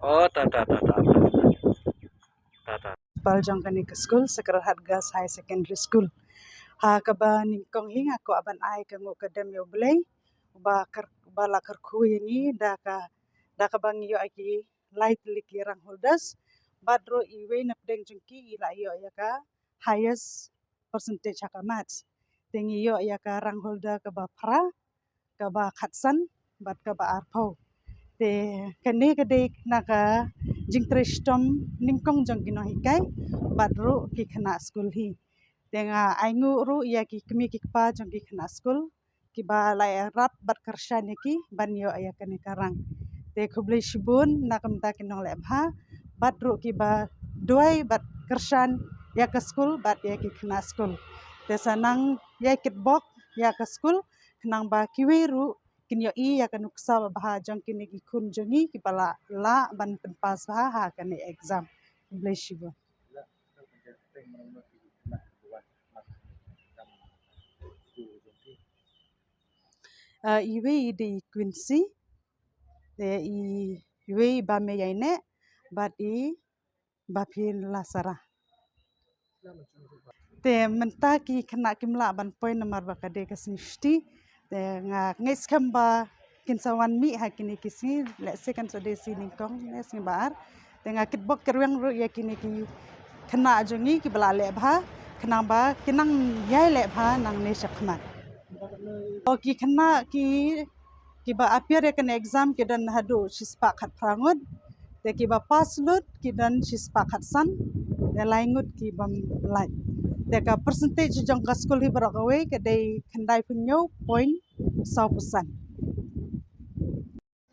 Oh, ta. Baljong kani ke school Sacred Heart Girls High Secondary School. Ha kaba ningkong hing ako aban ay kango kadam yo blay ba la karku ini da ka bang yo aki light liki rang holders badro iwe napdeng jengki ila yo ya ka highest percentage haka maths tengi yo ya ka rang holder ka ba pra ka ba khatsan bat ka ba arpau te kani kadai naka jingtristom ningkong jong kino hikai badro ki khana school hi tenga aingu ru ya ki kmi ki pa jong ki khana school ki ba la rap bat karsha ne ki banyo ya kani karang te khublei shibun nakam ta kinong le bha badro ki ba doi bat karshan ya ka school bat ya ki khana school te sanang ya kitbok ya ka school khnang ba kiwiru kinyo I ya kan uksa bah jong kini ki kun jongi ki pala la ban penpas bah ha kan exam bless you iwe di Quincy de iwe ba me yaine bat I bapin lasara te menta ki khana kimla ban point number ba kade ka snishti te nga ngais khamba kinsawan mi hakini kisi let's say kan sode si ningkong nes bar te nga kitbok kerwang ru ya kini ki khana jongi ki bala le bha khana ba kinang yai le bha nang ne shakmat o ki khana ki ba appear kan exam ki dan hadu shispa khat prangut te ki ba pass lut ki dan shispa khat san te laingut ki bam lai te ka percentage jong ka school hi barak away ke dai khandai punyo point 100%.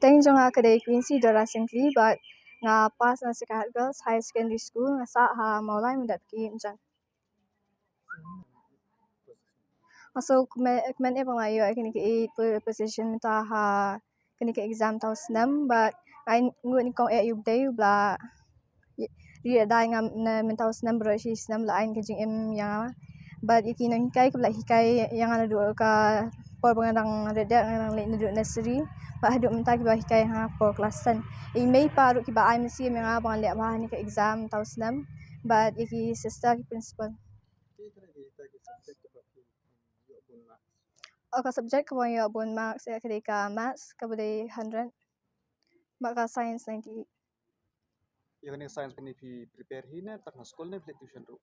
Teng jong ha kadai Quincy Dora Simply but nga pas na Sacred Girls High Secondary School nga sa ha maulai mudat ki mjan. Also kmen e pangayo kini ki position ta ha kini ki exam taus nam but kain ngut ni kong e yub day bla ri dai ngam na mentaus nam bro shi nam la ain kajing em ya but iki no hikai kebla hikai yang ana du ka por bangang reda ngang le ndu nursery ba hadu menta ki ba hikai ha por klasan I mei paru ki ba ai mesti menga bang le ba ni ka exam taus nam but iki sister ki principal ka subject ko yo bon marks ya kadai ka maths ka boleh 100 maka science 98 yang ni science ni prepare hi na tak school ni tuition ru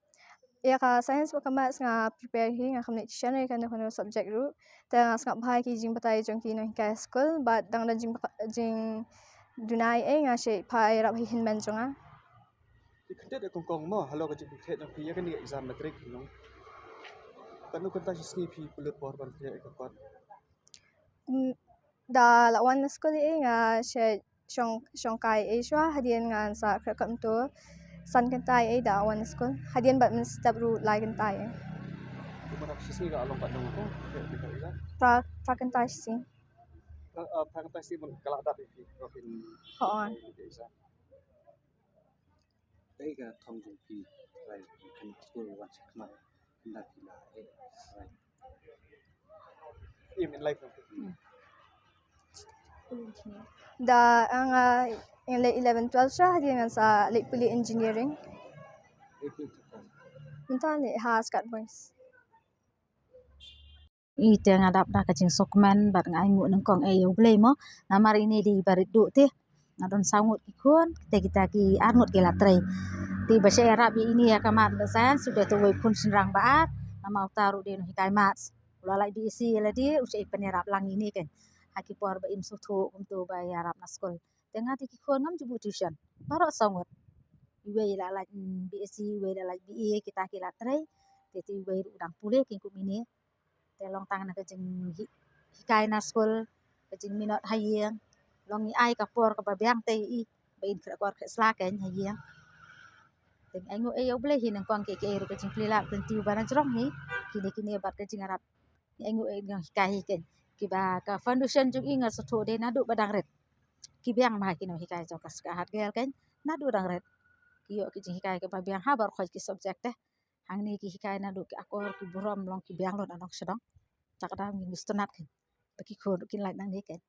ya ka science ka maths nga prepare hi nga khamne tuition ni kan kono subject ru ta nga bhai ki jing patai jong ki no ka school but dang da jing dunai e nga she phai rap hi hin man jonga khate de kong mo halo ka jing khate jong ki kan ni exam matric no kan nu kan ta sni phi pulut por ban ke ka pat da la wan school e nga she shong kai e shwa hadian nga sa krakam to san kan tai e da wan school hadian bat min step ru lai kan tai e mana sni ga along pat dong ko ke exam pra kan tai si pra kan ta si mon kala da phi profin ho on exam dai ga thong jong phi lai kan school wan sakma nda pila e right in life da ang in late 11 12 siya hadian nga sa late puli engineering minta ni has kat boys ite ngadap da kajing sokmen bat ngai ngu nengkong e yo blei mo namar ini di barit du ti ngadon sangut ki kun kita ki arngut ki latrei ti bashe era bi ini ya kamat besan sudah tu we pun senrang baat nama utaru de no hikai mats lalai di isi ladi usai penerap lang ini kan haki por ba im sutu untuk bayar rap naskol tengah ti ki kun ngam jubu tuition barok sangut we lalai bi isi we lalai bi kita ki latrei ti we udang pule ki kumini telong tangan ke jeng hikai naskol ke jeng minot hayeng long ni ai kapor ka babyang te I bain kra kwar kra slaken hayeng teng aingo e yo ble hin kong ke ru ke jeng plila ten tiu bana jrong ni kini bat ke jeng arab ni aingo e ngam hikai ken ki ba ka foundation jung inga so de na du badang ret ki byang ma kino hikai jo kas ka hat gel ken na du dang ret ki yo ke jeng hikai ke babyang ha bar khoj ki subject te hang ni ki hikai na du ki akor ki burom long ki byang lo anok sedong cakda ngi stunat ken baki khod kin lai nang ni ken